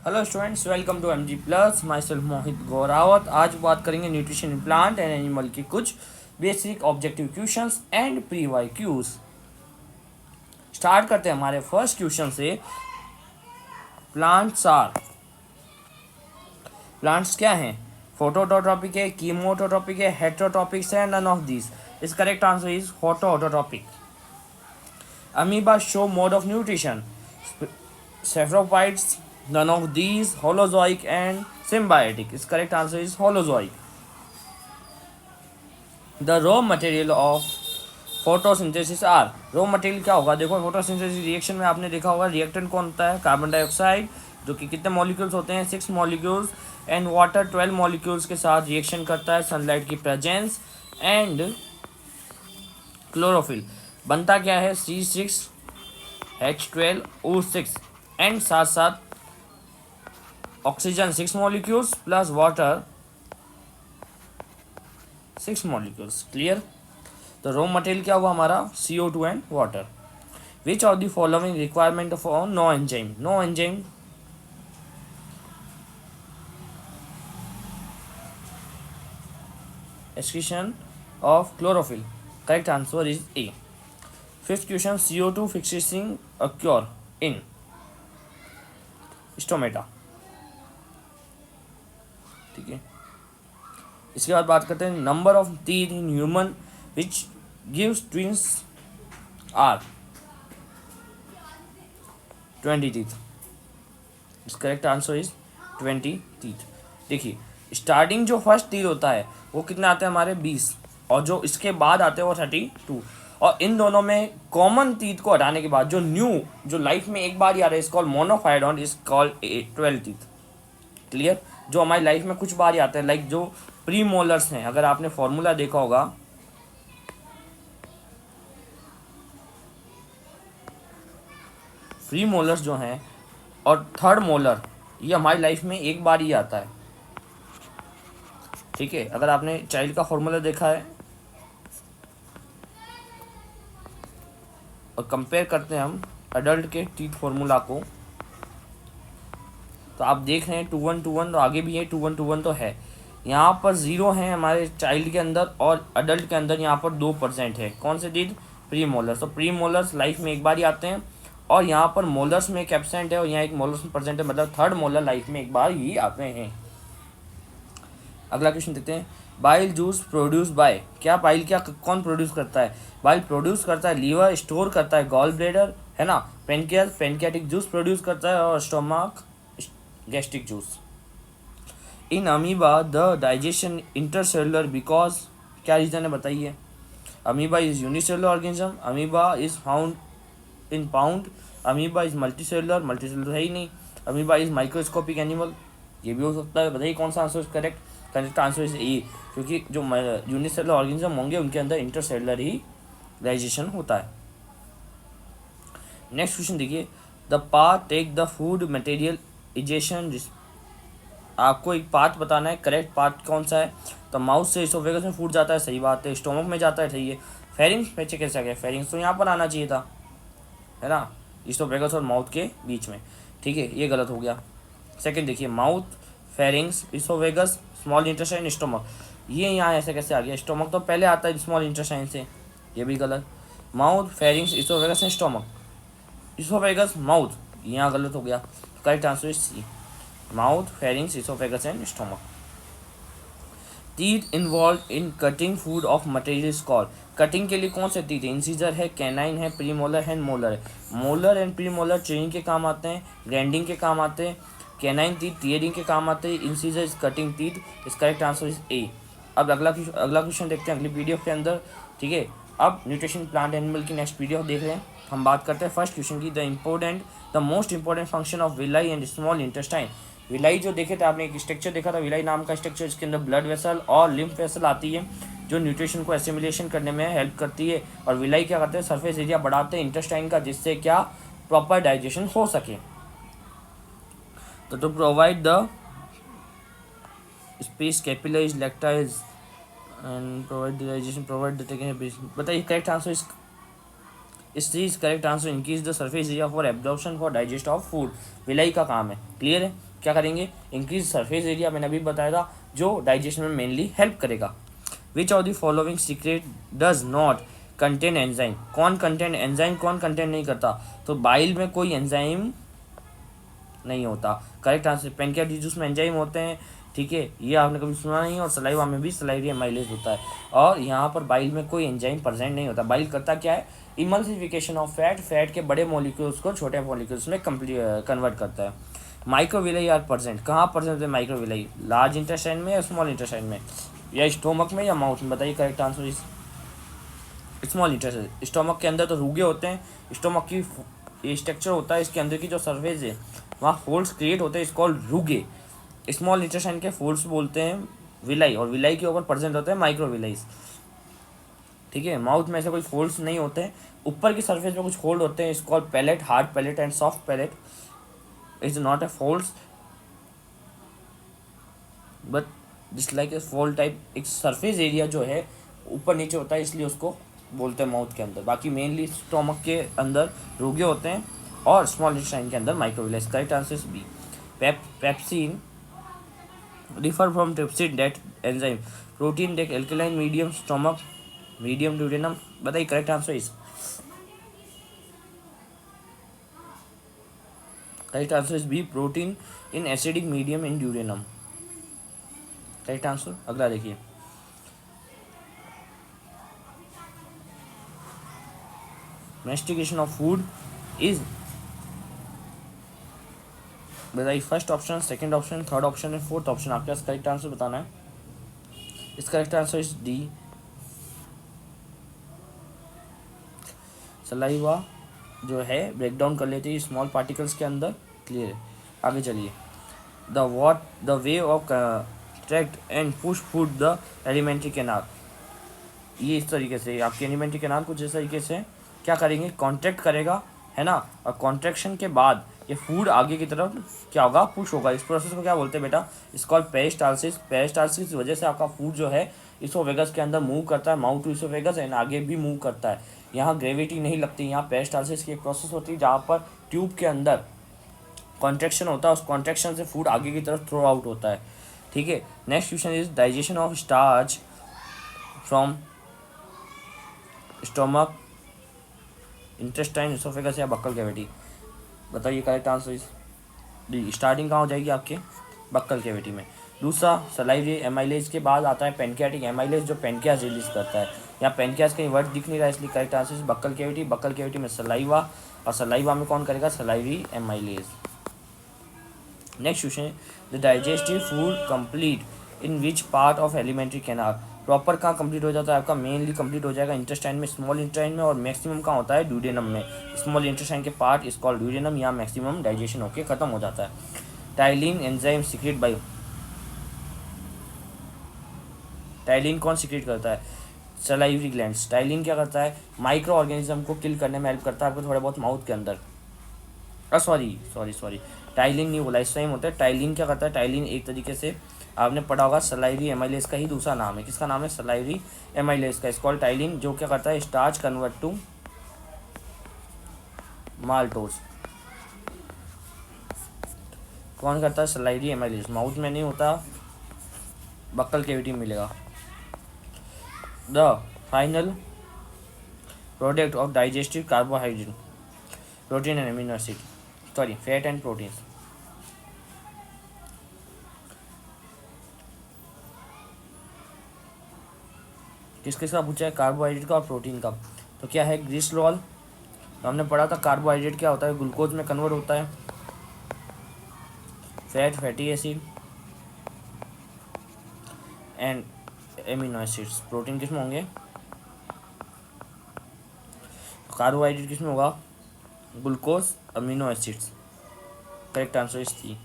Hello students, welcome to M G plus. Myself Mohit Gaurawat. आज बात करेंगे nutrition in plant and animal की कुछ basic objective questions and P Y Qs. Start करते हैं हमारे फर्स्ट क्वेश्चन से। प्लांट्स आर, प्लांट्स क्या हैं? फोटोऑटोट्रॉपिक है, कीमोटोट्रॉपिक है, हेटेरोट्रॉपिक है, नन ऑफ दीज। इस correct answer is photoautotrophic. Amoeba show mode of nutrition, cephalopods, none of these, holozoic and symbiotic. Its correct answer is holozoic. The raw material of photosynthesis are, raw material क्या होगा? देखो photosynthesis reaction में आपने देखा होगा reactant कौन होता है? कार्बन डाइऑक्साइड, जो कि कितने मॉलिक्यूल्स होते हैं? 6 मॉलिक्यूल्स, एंड वाटर 12 मॉलिक्यूल्स के साथ रिएक्शन करता है सनलाइट की प्रेजेंस, एंड क्लोरोफिल बनता क्या है? C6H12O6, एंड साथ साथ oxygen 6 molecules plus water 6 molecules. Clear? तो रॉ मटेरियल क्या हुआ हमारा? CO2 and water. Which of the following requirement for no enzyme? No enzyme excretion of chlorophyll. Correct answer is A. Fifth question, CO2 fixing occur in stomata. ठीक है, इसके बाद बात करते हैं number of teeth in human which gives twins are 20 teeth. इस correct answer is 20 teeth. देखिए, starting जो फर्स्ट टीथ होता है वो कितने आते हैं हमारे? 20, और जो इसके बाद आते हैं वो 32। और इन दोनों में कॉमन टीथ को हटाने के बाद जो न्यू, जो लाइफ में एक बार ही आ रहा है, इस कॉल मोनोफाइडॉन, इस कॉल 12 टीथ। क्लियर? जो हमारी लाइफ में कुछ बार ही आते हैं, लाइक जो प्री मोलर्स हैं, अगर आपने फॉर्मूला देखा होगा, प्री मोलर्स जो हैं और थर्ड मोलर, ये हमारी लाइफ में एक बार ही आता है। ठीक है, अगर आपने चाइल्ड का फॉर्मूला देखा है और कंपेयर करते हैं हम अडल्ट के टीथ फॉर्मूला को, तो आप देख रहे हैं 2-1-2-1, तो आगे भी है 2-1-2-1 तो है। यहाँ पर 0 है हमारे चाइल्ड के अंदर, और अडल्ट के अंदर यहाँ पर 2% है। कौन से टीथ? Pre molars. तो प्री मोलर्स लाइफ में एक बार ही आते हैं, और यहाँ पर मोलर्स में एक एब्सेंट है और यहाँ एक मोलर्स में प्रेजेंट है, मतलब थर्ड मोलर लाइफ में एक बार ही आते हैं। अगला क्वेश्चन देखते हैं। बाइल जूस प्रोड्यूस बाय, क्या बाइल क्या कौन प्रोड्यूस करता है? बाइल प्रोड्यूस करता है लीवर, स्टोर करता है गॉल ब्लेडर, है ना, पेनक्रियास पेनक्रियाटिक जूस प्रोड्यूस करता है, और stomach gastric juice. In amoeba the digestion intercellular because, क्या रीजन है बताइए? Amoeba is unicellular organism, amoeba is found in pound, amoeba is multicellular, multicellular है ही नहीं, अमीबा इज माइक्रोस्कोपिक एनिमल, ये भी हो सकता है। बताइए कौन सा answer correct? Correct answer is ए, क्योंकि जो यूनिसेलुलर ऑर्गेनिज्म होंगे उनके अंदर इंटरसेलुलर ही डाइजेशन होता है। नेक्स्ट क्वेश्चन देखिए। The path take the food material ingestion, आपको एक पाथ बताना है, करेक्ट पाथ कौन सा है? तो माउथ से इसोफेगस में फूड जाता है, सही बात है। स्टोमक में जाता है, सही है। फेरिंग्स में कैसे आ गया? फेरिंग्स तो यहाँ पर आना चाहिए था, है ना, इसोफेगस और माउथ के बीच में। ठीक है, ये गलत हो गया। सेकंड देखिए, mouth, pharynx, oesophagus, small intestine, stomach, ये यहाँ ऐसे कैसे आ गया? स्टोमक तो पहले आता है स्मॉल इंटेस्टाइन से, ये भी गलत। Mouth, pharynx, oesophagus and stomach, oesophagus mouth, यहाँ गलत हो गया। Correct answer is C, mouth, pharynx, oesophagus and stomach. Teeth involve in cutting food of material call, cutting के लिए कौन से टीथ है? इंसीजर है, कैनाइन है, प्रीमोलर है, मोलर है। मोलर एंड प्रीमोलर च्यूइंग के काम आते हैं, ग्राइंडिंग के काम आते हैं। कैनाइन टीथ टीयरिंग के काम आते हैं। Incisor is cutting teeth. इस करेक्ट आंसर इज ए। अब अगला क्वेश्चन देखते हैं अगली पीडीएफ के अंदर। ठीक है, अब न्यूट्रिशन प्लांट एनिमल की नेक्स्ट पीडीएफ देख रहे हैं। हम बात करते हैं फर्स्ट क्वेश्चन की। The most important function of villi and small intestine. Villi जो देखे थे आपने, एक स्ट्रक्चर देखा था विलाई नाम का स्ट्रक्चर, इसके अंदर ब्लड वेसल और लिम्फ वेसल आती है जो न्यूट्रिशन को एसिमिलेशन करने में हेल्प करती है। और विलाई क्या करते हैं? सरफेस एरिया बढ़ाते हैं इंटेस्टाइन का, जिससे क्या प्रॉपर डाइजेशन हो सके। तो to provide the space capillaries lacteals and provide the digestion, provide the, बताइए करेक्ट आंसर इस correct answer increase the surface area for absorption for digest of food. Villi का काम है। क्लियर है? क्या करेंगे, इंक्रीज सरफेस एरिया, मैंने अभी बताया था, जो डाइजेशन में मेनली हेल्प करेगा। विच of the following secret does not contain enzyme, कौन कंटेंट एंजाइम कौन कंटेंट नहीं करता, तो बाइल में कोई एंजाइम नहीं होता। करेक्ट आंसर, पेनक्रियाटिक जूस में एंजाइम होते हैं, ठीक है, ये आपने कभी सुना नहीं, और सलाइवा में भी सलाइवरी एमाइलेज होता है, और यहाँ पर बाइल में कोई एंजाइम प्रेजेंट नहीं होता। बाइल करता क्या है, इमल्सिफिकेशन ऑफ फैट, फैट के बड़े मॉलिक्यूल्स को छोटे मॉलिक्यूल्स में कन्वर्ट करता है। माइक्रोविलाई आर प्रेजेंट, कहाँ प्रेजेंट है माइक्रोविलाई, लार्ज इंटेस्टाइन में या स्मॉल इंटेस्टाइन में, या स्टोमक में या माउथ में, बताइए करेक्ट आंसर इस स्मॉल इंटेस्टाइन। स्टोमक के अंदर तो रूगे होते हैं, स्टोमक की स्ट्रक्चर होता है, इसके अंदर की जो सर्फेस है वहाँ फोल्ड्स क्रिएट होते हैं, इसको रूगे। स्मॉल इंटेस्टाइन के फोल्ड्स बोलते हैं विलाई, और विलाई के ऊपर प्रेजेंट होते हैं माइक्रोविलाइज, ठीक है। माउथ में ऐसे कोई फोल्ड्स नहीं होते हैं, ऊपर की सर्फेस में कुछ फोल्ड होते हैं, is called palate, hard palate and soft palate, is not a folds but this like a fold type. एक सरफेस एरिया जो है ऊपर नीचे होता है, इसलिए उसको बोलते हैं माउथ के अंदर। बाकी मेनली स्टोमक के अंदर रूगे होते हैं और स्मॉल इंटेस्टाइन के अंदर microvilli. Correct answer is B. Pepsin differ from trypsin that enzyme, protein that alkaline medium stomach medium duodenum, बताइए correct answer is, correct answer is B, protein in acidic medium in duodenum, correct answer. अगला देखिए, mastication of food is, बताइए first option, second option, third option है, fourth option, आपके पास correct answer बताना है। इसका correct answer is D, saliva जो है ब्रेक डाउन कर लेती है स्मॉल पार्टिकल्स के अंदर। क्लियर है, आगे चलिए। The way of tract and push food the alimentary canal, ये इस तरीके से आपकी एलिमेंट्री कैनाल कुछ इस तरीके से क्या करेंगे, कॉन्ट्रैक्ट करेगा, है ना, और कॉन्ट्रैक्शन के बाद ये फूड आगे की तरफ क्या होगा, पुश होगा। इस प्रोसेस को क्या बोलते हैं बेटा, इसको पेरिस्टाल्सिस। पेरिस्टाल्सिस की वजह से आपका फूड जो है इसोफेगस के अंदर मूव करता है, माउथ टू इसोफेगस एंड आगे भी मूव करता है। यहाँ ग्रेविटी नहीं लगती, यहाँ पेरिस्टाल्सिस की एक प्रोसेस होती है जहाँ पर ट्यूब के अंदर कॉन्ट्रैक्शन होता है, उस कॉन्ट्रैक्शन से फूड आगे की तरफ थ्रो आउट होता है, ठीक है। Next question is digestion of starch from stomach, intestine, oesophagus या बक्कल कैविटी, बताइए correct answer is D. Starting कहाँ हो जाएगी आपके बक्कल कैविटी में। दूसरा, सलाइवरी एमाइलेज के बाद आता है पेनक्रियाटिक एमाइलेज, जो पेनक्रियास रिलीज करता है। यहाँ पेनक्रियास कहीं वर्ड दिख नहीं रहा है, इसलिए correct answer is buccal cavity. Buccal cavity में सलाइवा, और सलाइवा में कौन करेगा, salivary amylase. Next question, the digestive food complete in which part of alimentary canal, proper कहाँ कंप्लीट हो जाता है आपका, मेनली कंप्लीट हो जाएगा इंटेस्टाइन में, स्मॉल इंटेस्टाइन में, और मैक्सिमम कहाँ होता है, ड्यूडेनम में। स्मॉल इंटेस्टाइन के पार्ट इज कॉल्ड ड्यूडेनम, यहाँ मैक्सिमम डाइजेशन होकर खत्म हो जाता है। Ptyalin enzyme secrete by, ptyalin कौन सीक्रेट करता है, सलाइवरी ग्लैंड्स। टाइलिन क्या करता है, माइक्रो ऑर्गेनिज्म को किल करने में हेल्प करता है आपको थोड़े बहुत माउथ के अंदर। सॉरी टाइलिन नहीं बोला, इस टाइम होता है। टाइलिन क्या करता है, टाइलिन एक तरीके से आपने पढ़ा होगा सलाइवरी एमाइलेज का ही दूसरा नाम है। किसका नाम है, सलाइवरी एमाइलेज का। इसको टाइलिन जो क्या करता है, स्टार्च कन्वर्ट टू माल्टोज। कौन करता है, सलाइवरी एमाइलेज। माउथ में नहीं होता, बक्कल कैविटी में मिलेगा। The final product of digestive carbohydrate, protein and amino acid, sorry fat and proteins. किस किस का पूछा है, कार्बोहाइड्रेट का और प्रोटीन का। तो क्या है, ग्लिसरॉल, तो हमने पढ़ा था कार्बोहाइड्रेट क्या होता है, ग्लूकोज में कन्वर्ट होता है। Fat, fatty acid and amino acids, protein किस में होंगे, कार्बोहाइड्रेट किस में होगा, glucose, amino acids. Correct answer is C.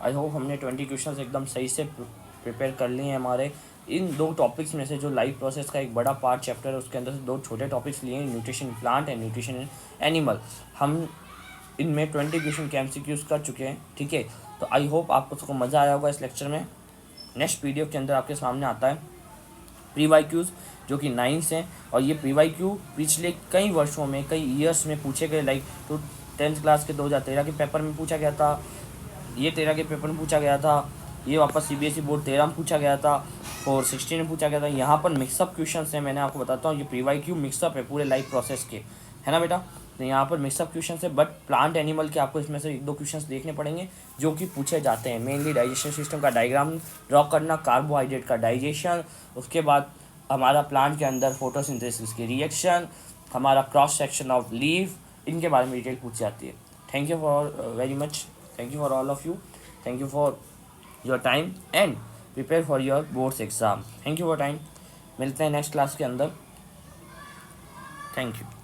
I hope हमने 20 क्वेश्चंस एकदम सही से प्रिपेयर कर लिए हैं। हमारे इन दो टॉपिक्स में से जो लाइफ प्रोसेस का एक बड़ा पार्ट चैप्टर है, उसके अंदर से दो छोटे टॉपिक्स लिए हैं, nutrition plant and nutrition animal. हम इनमें 20 क्वेश्चन के MCQs कर चुके हैं, ठीक है। तो आई होप आपको सबको मज़ा आया होगा इस लेक्चर में। नेक्स्ट वीडियो के अंदर आपके सामने आता है PYQs, जो कि 9 हैं, और ये PYQ पिछले कई वर्षों में, कई ईयर्स में पूछे गए। लाइक तो 10th क्लास के 2013 के पेपर में पूछा गया था, ये 13 के पेपर में पूछा गया था, ये वापस CBSE बोर्ड 13 में पूछा गया था, 416 में पूछा गया था। यहाँ पर मिक्सअप क्वेश्चन है, मैंने आपको बताता हूँ, ये PYQ मिक्सअप है पूरे लाइफ प्रोसेस के, है ना बेटा। तो यहाँ पर मिक्सअप क्वेश्चन है, बट प्लांट एनिमल के आपको इसमें से 1-2 क्वेश्चन देखने पड़ेंगे जो कि पूछे जाते हैं। मेनली डाइजेशन सिस्टम का डायग्राम ड्रॉ करना, कार्बोहाइड्रेट का डाइजेशन, उसके बाद हमारा प्लांट के अंदर फोटोसिंथेसिस की रिएक्शन, हमारा क्रॉस सेक्शन ऑफ लीफ, इनके बारे में डिटेल पूछ जाती है। Thank you for very much, thank you for all of you, thank you for your time and prepare for your boards exam. Thank you for time, मिलते हैं next class के अंदर। Thank you.